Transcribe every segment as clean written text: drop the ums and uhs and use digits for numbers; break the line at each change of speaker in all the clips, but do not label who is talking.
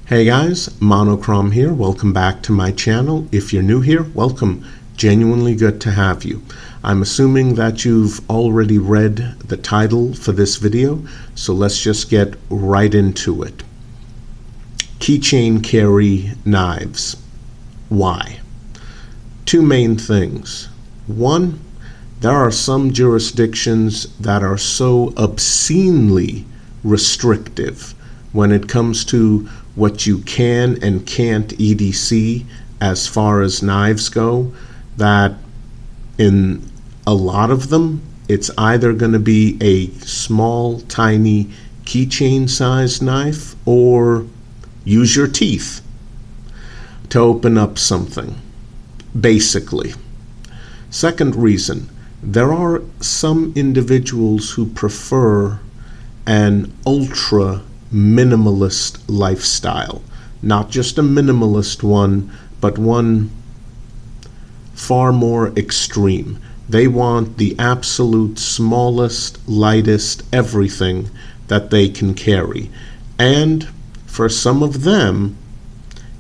Hey guys, Monochrome here. Welcome back to my channel. If you're new here, welcome. Genuinely good to have you. I'm assuming that you've already read the title for this video, so let's just get right into it. Keychain carry knives. Why? Two main things. One, there are some jurisdictions that are so obscenely restrictive when it comes to what you can and can't EDC as far as knives go, that in a lot of them, it's either going to be a small, tiny keychain sized knife or use your teeth to open up something, basically. Second reason, there are some individuals who prefer an ultra minimalist lifestyle. Not just a minimalist one, but one far more extreme. They want the absolute smallest, lightest everything that they can carry. And for some of them,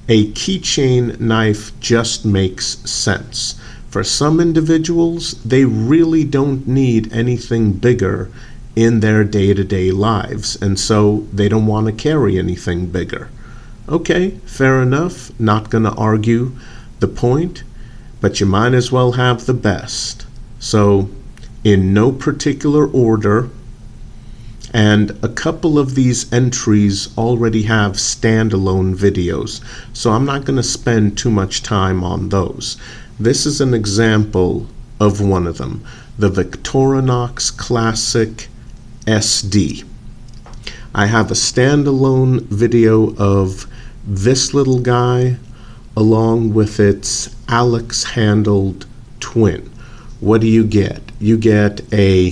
a keychain knife just makes sense. For some individuals, they really don't need anything bigger in their day-to-day lives, and so they don't want to carry anything bigger. Okay, fair enough, not going to argue the point, but you might as well have the best. So, in no particular order, and a couple of these entries already have standalone videos, so I'm not going to spend too much time on those. This is an example of one of them, the Victorinox Classic SD. I have a standalone video of this little guy along with its Alex-handled twin. What do you get? You get a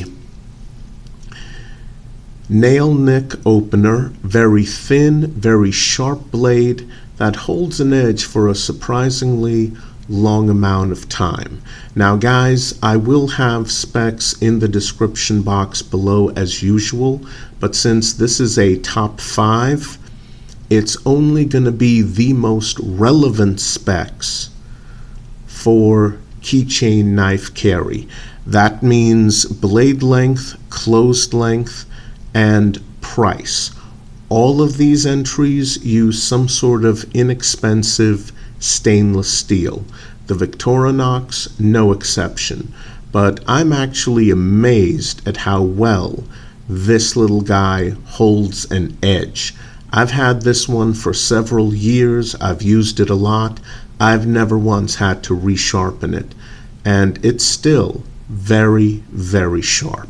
nail nick opener, very thin, very sharp blade that holds an edge for a surprisingly long amount of time. Now guys, I will have specs in the description box below as usual, but since this is a top 5, it's only going to be the most relevant specs for keychain knife carry. That means blade length, closed length, and price. All of these entries use some sort of inexpensive stainless steel. The Victorinox, no exception. But I'm actually amazed at how well this little guy holds an edge. I've had this one for several years. I've used it a lot. I've never once had to resharpen it. And it's still very, very sharp.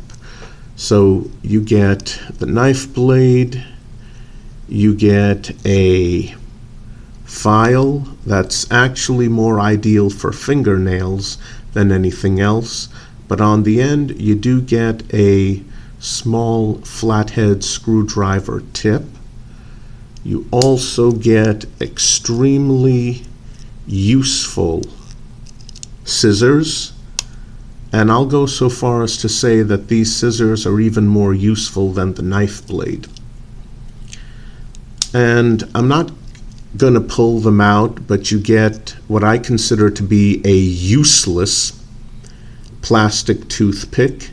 So you get the knife blade, you get a file that's actually more ideal for fingernails than anything else, but on the end you do get a small flathead screwdriver tip. You also get extremely useful scissors, and I'll go so far as to say that these scissors are even more useful than the knife blade. And I'm not going to pull them out, but you get what I consider to be a useless plastic toothpick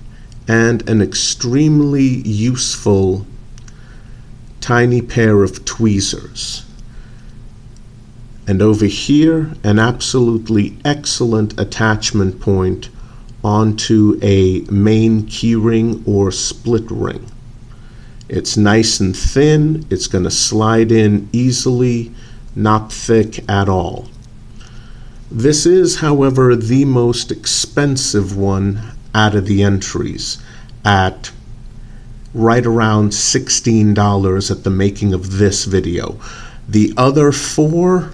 and an extremely useful tiny pair of tweezers. And over here, an absolutely excellent attachment point onto a main keyring or split ring. It's nice and thin, it's going to slide in easily, not thick at all. This is, however, the most expensive one out of the entries, at right around $16 at the making of this video. The other 4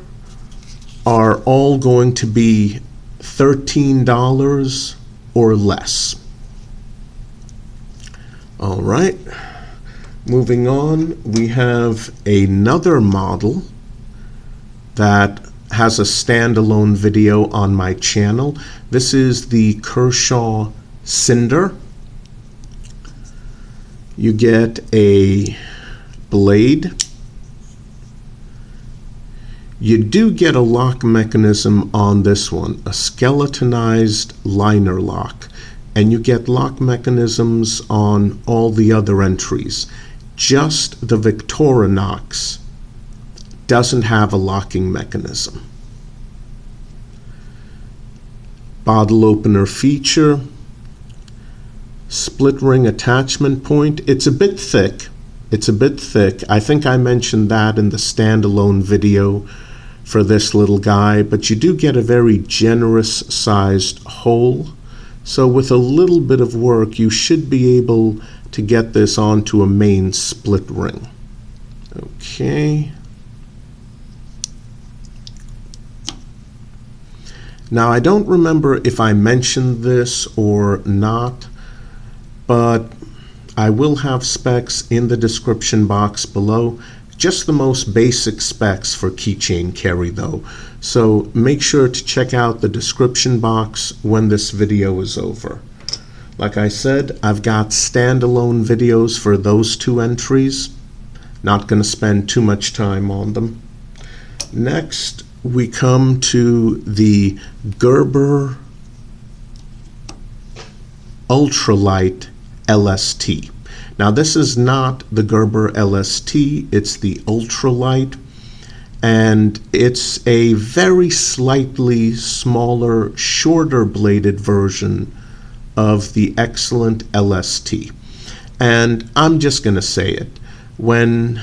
are all going to be $13 or less. All right, moving on, we have another model that has a standalone video on my channel. This is the Kershaw Cinder. You get a blade, You do get a lock mechanism on this one, a skeletonized liner lock, and you get lock mechanisms on all the other entries. Just the Victorinox doesn't have a locking mechanism. Bottle opener feature, split ring attachment point. It's a bit thick. I think I mentioned that in the standalone video for this little guy, but you do get a very generous sized hole. So with a little bit of work, you should be able to get this onto a main split ring. Okay. Now, I don't remember if I mentioned this or not, but I will have specs in the description box below. Just the most basic specs for keychain carry though. So make sure to check out the description box when this video is over. Like I said, I've got standalone videos for those two entries. Not going to spend too much time on them. Next, we come to the Gerber Ultralight LST. Now this is not the Gerber LST, it's the Ultralight, and it's a very slightly smaller, shorter bladed version of the excellent LST. And I'm just going to say it. When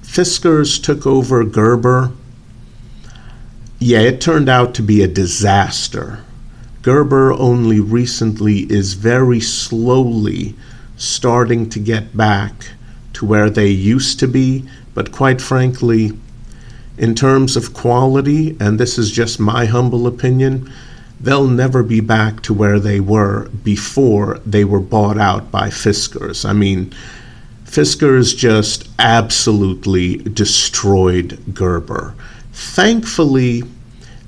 Fiskars took over Gerber, yeah, it turned out to be a disaster. Gerber only recently is very slowly starting to get back to where they used to be, but quite frankly, in terms of quality, and this is just my humble opinion, they'll never be back to where they were before they were bought out by Fiskars. I mean, Fiskars just absolutely destroyed Gerber. Thankfully,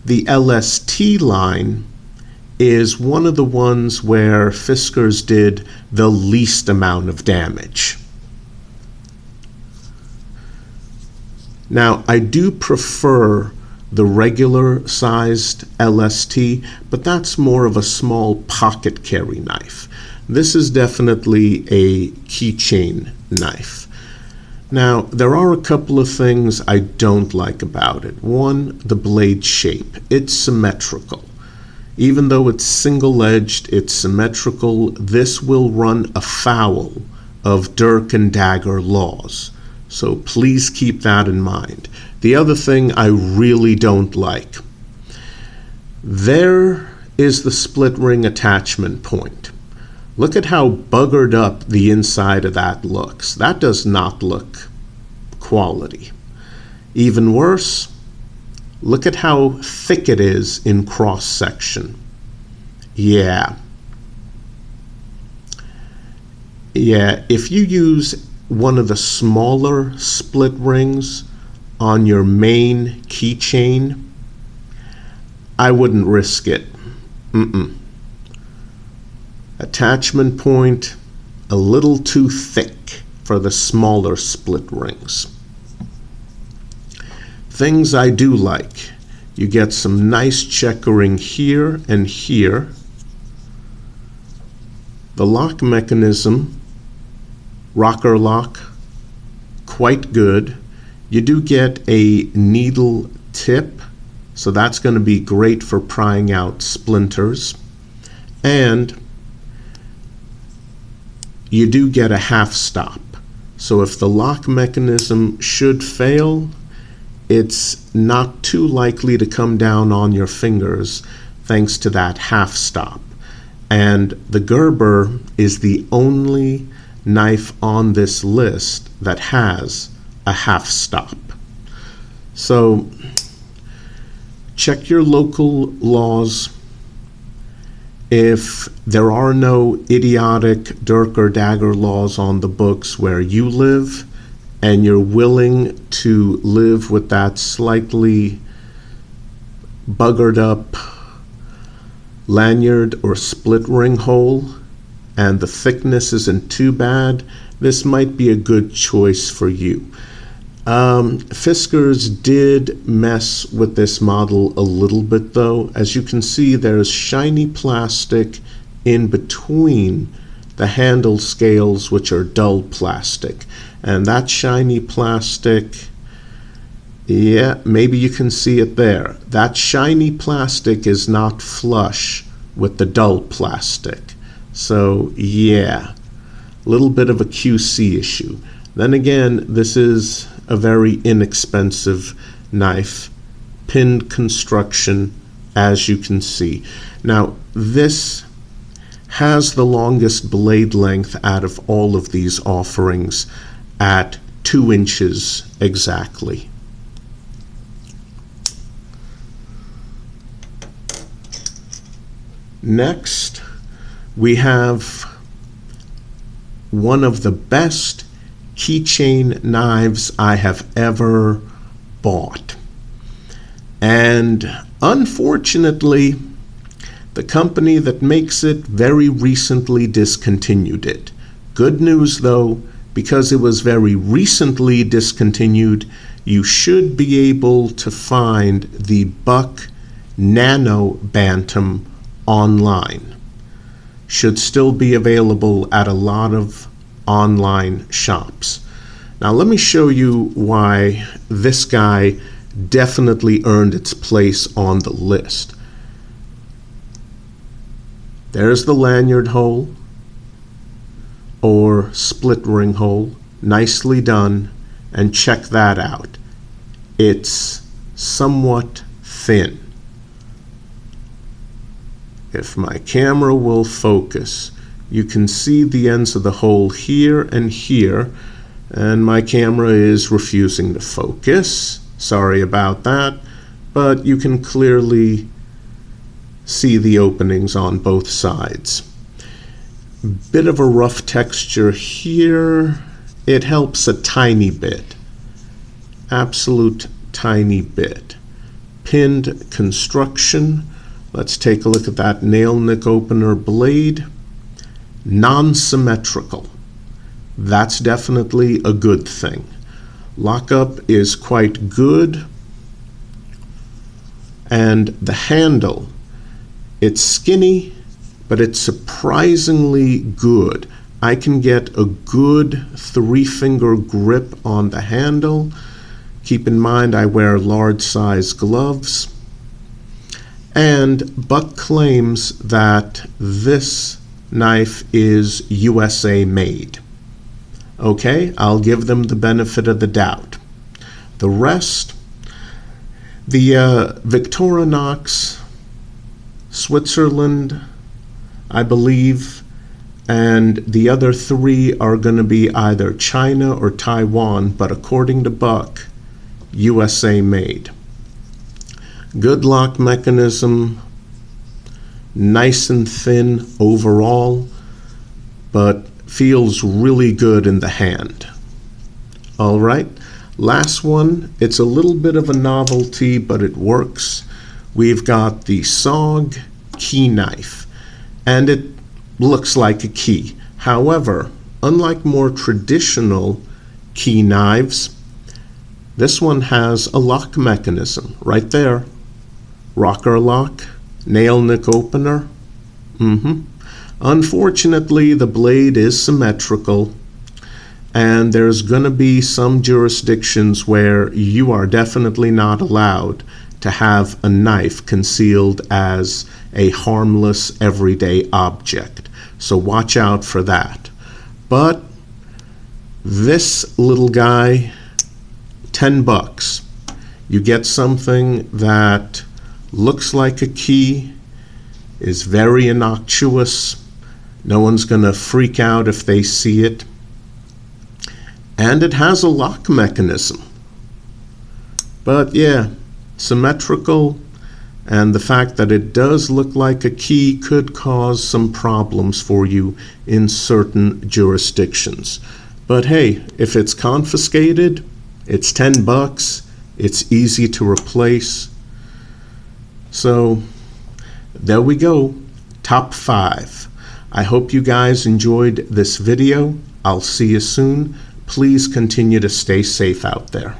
the LST line is one of the ones where Fiskars did the least amount of damage. Now, I do prefer the regular sized LST, but that's more of a small pocket carry knife. This is definitely a keychain knife. Now, there are a couple of things I don't like about it. One, the blade shape. It's symmetrical. Even though it's single-edged, it's symmetrical. This will run afoul of dirk and dagger laws. So please keep that in mind. The other thing I really don't like, there is the split ring attachment point. Look at how buggered up the inside of that looks. That does not look quality. Even worse, look at how thick it is in cross section. Yeah, if you use one of the smaller split rings on your main keychain, I wouldn't risk it. Attachment point a little too thick for the smaller split rings. Things I do like, you get some nice checkering here and here. The lock mechanism, rocker lock, quite good. You do get a needle tip, so that's going to be great for prying out splinters. And you do get a half stop. So if the lock mechanism should fail, it's not too likely to come down on your fingers thanks to that half stop. And the Gerber is the only knife on this list that has a half stop. So check your local laws. If there are no idiotic dirk or dagger laws on the books where you live, and you're willing to live with that slightly buggered up lanyard or split ring hole, and the thickness isn't too bad, this might be a good choice for you. Fiskars did mess with this model a little bit though. As you can see, there's shiny plastic in between the handle scales, which are dull plastic. And that shiny plastic, yeah, maybe you can see it there. That shiny plastic is not flush with the dull plastic. So yeah, a little bit of a QC issue. Then again, this is a very inexpensive knife, pinned construction, as you can see. Now, this has the longest blade length out of all of these offerings at 2 inches exactly. Next, we have one of the best keychain knives I have ever bought. And unfortunately, the company that makes it very recently discontinued it. Good news though, because it was very recently discontinued, you should be able to find the Buck Nano Bantam online. Should still be available at a lot of online shops. Now let me show you why this guy definitely earned its place on the list. There's the lanyard hole or split ring hole, nicely done, and check that out. It's somewhat thin. If my camera will focus, you can see the ends of the hole here and here, and my camera is refusing to focus. Sorry about that, but you can clearly see the openings on both sides. Bit of a rough texture here. It helps a tiny bit, absolute tiny bit. Pinned construction. Let's take a look at that nail nick opener blade. Non-symmetrical. That's definitely a good thing. Lockup is quite good, and the handle, it's skinny, but it's surprisingly good. I can get a good 3-finger grip on the handle. Keep in mind I wear large size gloves. And Buck claims that this knife is USA made. Okay, I'll give them the benefit of the doubt. The rest, the Victorinox, Switzerland, I believe, and the other 3 are going to be either China or Taiwan, but according to Buck, USA made. Good lock mechanism, nice and thin overall, but feels really good in the hand. All right, last one. It's a little bit of a novelty, but it works. We've got the SOG key knife, and it looks like a key. However, unlike more traditional key knives, this one has a lock mechanism right there. Rocker lock, nail nick opener. Unfortunately, the blade is symmetrical, and there's going to be some jurisdictions where you are definitely not allowed to have a knife concealed as a harmless everyday object. So watch out for that. But this little guy, $10. You get something that looks like a key, is very innocuous. No one's going to freak out if they see it. And it has a lock mechanism. But yeah, symmetrical, and the fact that it does look like a key could cause some problems for you in certain jurisdictions. But hey, if it's confiscated, it's $10, it's easy to replace. So there we go, top 5. I hope you guys enjoyed this video. I'll see you soon. Please continue to stay safe out there.